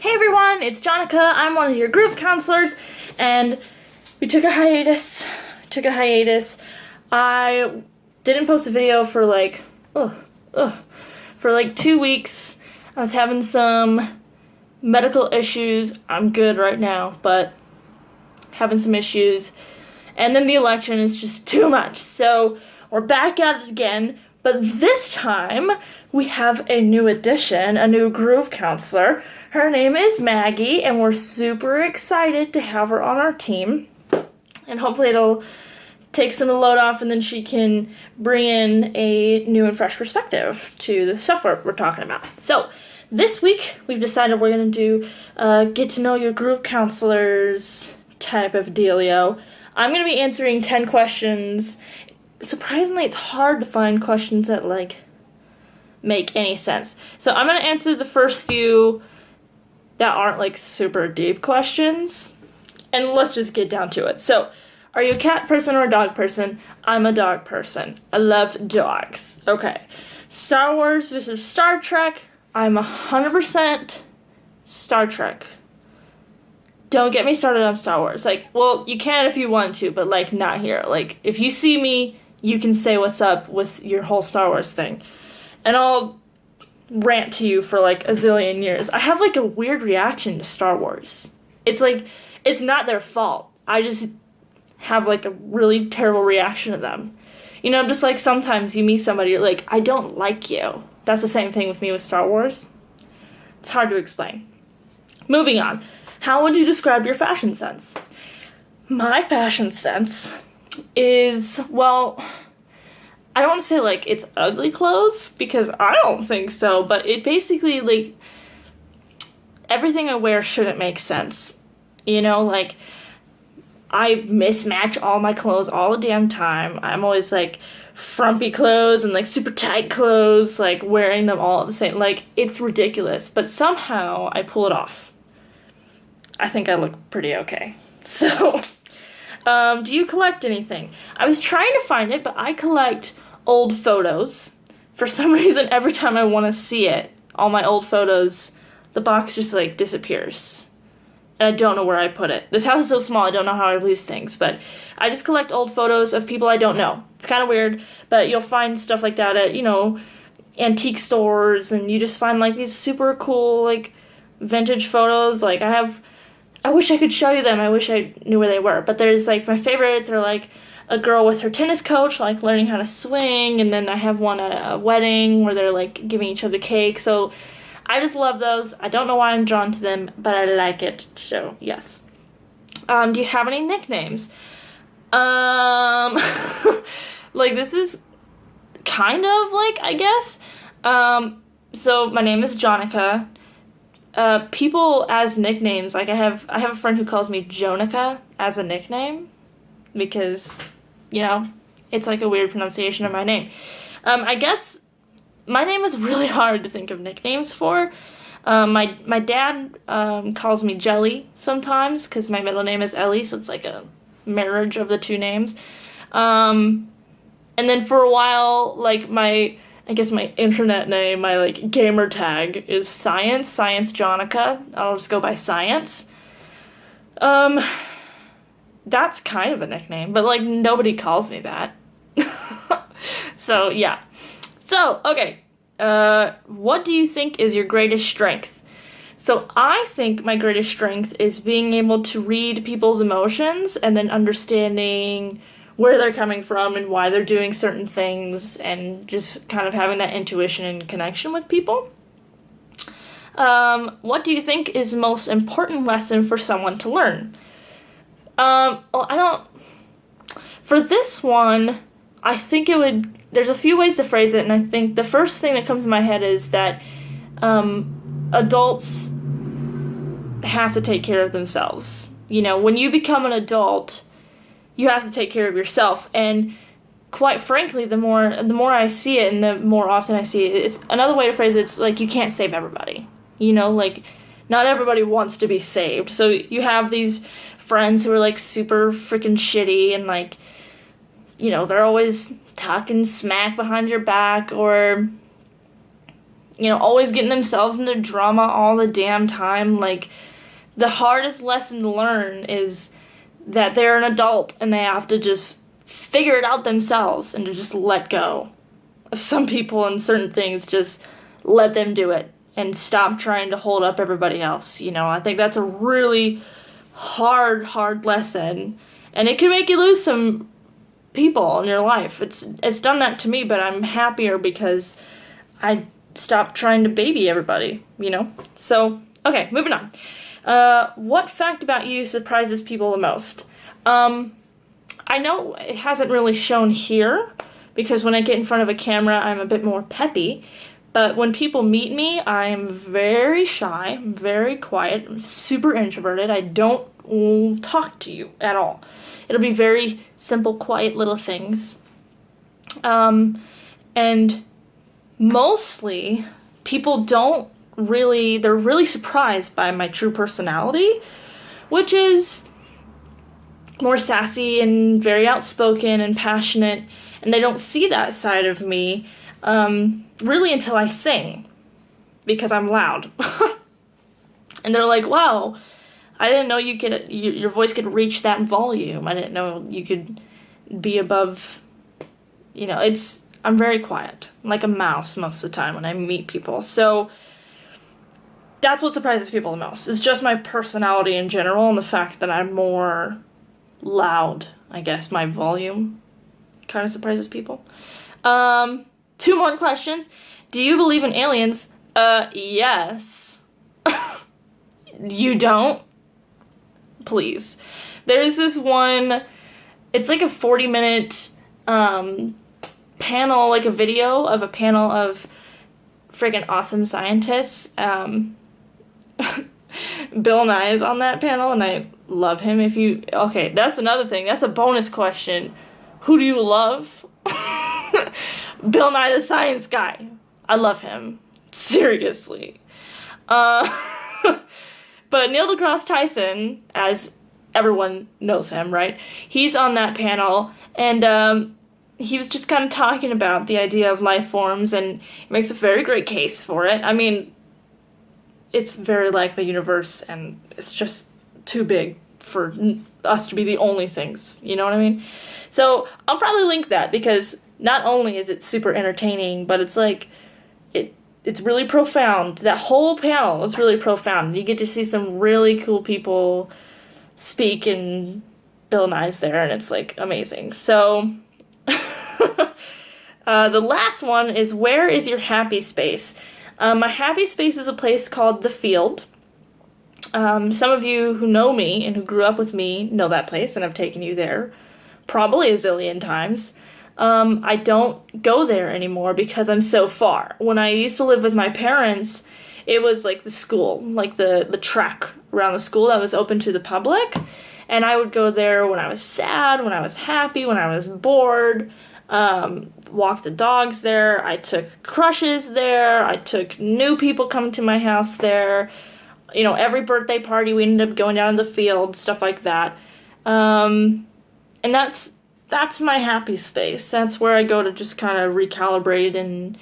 Hey everyone, it's Jonica. I'm one of your groove counselors, and we took a hiatus. I didn't post a video for like 2 weeks. I was having some medical issues. I'm good right now, but having some issues. And then the election is just too much. So we're back at it again, but this time we have a new addition, a new groove counselor. Her name is Maggie, and we're super excited to have her on our team. And hopefully it'll take some of the load off, and then she can bring in a new and fresh perspective to the stuff we're talking about. So this week we've decided we're going to do get to know your groove counselors type of dealio. I'm going to be answering 10 questions. Surprisingly, it's hard to find questions that make any sense. So I'm going to answer the first few that aren't super deep questions, and let's just get down to it. So, are you a cat person or a dog person? I'm a dog person. I love dogs. Okay. Star Wars versus Star Trek. I'm 100% Star Trek. Don't get me started on Star Wars. You can if you want to, but not here. If you see me, you can say what's up with your whole Star Wars thing. And I'll rant to you for a zillion years. I have a weird reaction to Star Wars. It's it's not their fault. I just have a really terrible reaction to them. Just sometimes you meet somebody, you're like, I don't like you. That's the same thing with me with Star Wars. It's hard to explain. Moving on. How would you describe your fashion sense? My fashion sense is, I don't want to say it's ugly clothes, because I don't think so, but it basically everything I wear shouldn't make sense. I mismatch all my clothes all the damn time. I'm always frumpy clothes and super tight clothes, wearing them all at the same, it's ridiculous, but somehow I pull it off. I think I look pretty okay. So, do you collect anything? I was trying to find it, but I collect old photos. For some reason, every time I want to see it, all my old photos, the box just disappears. And I don't know where I put it. This house is so small, I don't know how I release things, but I just collect old photos of people I don't know. It's kind of weird, but you'll find stuff like that at, antique stores, and you just find these super cool, vintage photos. I wish I could show you them. I wish I knew where they were. But there's, my favorites are, a girl with her tennis coach, learning how to swing. And then I have one at a wedding where they're, giving each other cake. So I just love those. I don't know why I'm drawn to them, but I like it. So, yes. Do you have any nicknames? This is kind of, I guess. So my name is Jonica. People as nicknames, I have a friend who calls me Jonica as a nickname, because, it's a weird pronunciation of my name. I guess my name is really hard to think of nicknames for. My dad calls me Jelly sometimes, because my middle name is Ellie, so it's a marriage of the two names. And then for a while, my internet name, my gamer tag is Science Jonica. I'll just go by Science. That's kind of a nickname, but nobody calls me that. So yeah. So, okay. What do you think is your greatest strength? So I think my greatest strength is being able to read people's emotions and then understanding where they're coming from and why they're doing certain things, and just kind of having that intuition and connection with people. What do you think is the most important lesson for someone to learn? For this one, I think there's a few ways to phrase it, and I think the first thing that comes to my head is that adults have to take care of themselves. When you become an adult, you have to take care of yourself, and quite frankly, the more I see it, and the more often I see it, it's another way to phrase it, it's you can't save everybody. Not everybody wants to be saved. So you have these friends who are super freaking shitty, and they're always talking smack behind your back, or always getting themselves into drama all the damn time. Like, the hardest lesson to learn is that they're an adult and they have to just figure it out themselves and to just let go of some people and certain things. Just let them do it and stop trying to hold up everybody else. I think that's a really hard lesson, and it can make you lose some people in your life. It's done that to me, but I'm happier because I stopped trying to baby everybody, So, okay, moving on. What fact about you surprises people the most? I know it hasn't really shown here, because when I get in front of a camera, I'm a bit more peppy. But when people meet me, I'm very shy, very quiet, I'm super introverted. I don't talk to you at all. It'll be very simple, quiet little things. And mostly, people they're really surprised by my true personality, which is more sassy and very outspoken and passionate, and they don't see that side of me really until I sing, because I'm loud. And they're like, wow, I didn't know your voice could reach that volume. I didn't know you could be above, I'm very quiet. I'm like a mouse most of the time when I meet people. So that's what surprises people the most. It's just my personality in general and the fact that I'm more loud. I guess my volume kind of surprises people. 2 more questions. Do you believe in aliens? Yes. You don't? Please. There's this one, it's like a 40-minute panel, like a video of a panel of freaking awesome scientists. Bill Nye is on that panel, and I love him. Okay, that's another thing. That's a bonus question. Who do you love? Bill Nye the Science Guy. I love him. Seriously. But Neil deGrasse Tyson, as everyone knows him, right? He's on that panel, and he was just kind of talking about the idea of life forms, and he makes a very great case for it. I mean, it's very like the universe, and it's just too big for us to be the only things, you know what I mean? So I'll probably link that, because not only is it super entertaining, but it's like, it's really profound. That whole panel is really profound. You get to see some really cool people speak, and Bill Nye's there, and it's like amazing. So the last one is, where is your happy space? My happy space is a place called The Field. Some of you who know me and who grew up with me know that place, and I've taken you there probably a zillion times. I don't go there anymore because I'm so far. When I used to live with my parents, it was like the school, like the track around the school that was open to the public, and I would go there when I was sad, when I was happy, when I was bored, walk the dogs there. I took crushes there. I took new people coming to my house there. Every birthday party we ended up going down to the field, stuff like that. And that's my happy space. That's where I go to just kind of recalibrate and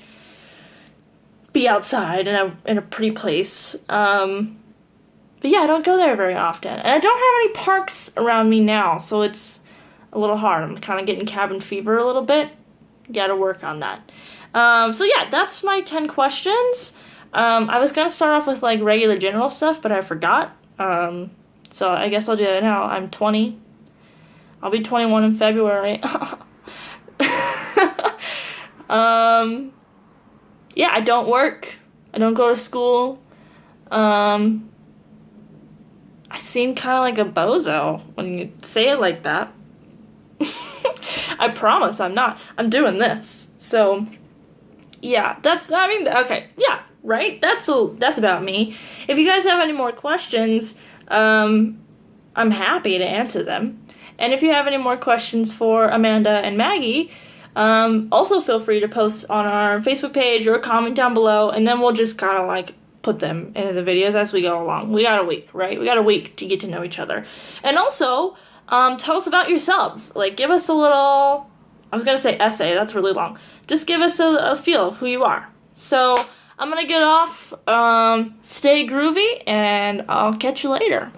be outside in a pretty place. But yeah, I don't go there very often. And I don't have any parks around me now, so it's a little hard. I'm kind of getting cabin fever a little bit. Gotta work on that. So yeah, that's my 10 questions. I was gonna start off with like regular general stuff, but I forgot. So I guess I'll do that now. I'm 20. I'll be 21 in February. Yeah, I don't work. I don't go to school. I seem kind of like a bozo when you say it like that. I promise I'm not. I'm doing this. So, yeah, okay, yeah, right? That's about me. If you guys have any more questions, I'm happy to answer them. And if you have any more questions for Amanda and Maggie, also feel free to post on our Facebook page or comment down below, and then we'll just kind of like put them into the videos as we go along. We got a week, right? We got a week to get to know each other. And also, tell us about yourselves. Like, give us a little, I was going to say essay, that's really long. Just give us a feel of who you are. So, I'm gonna get off. Stay groovy, and I'll catch you later.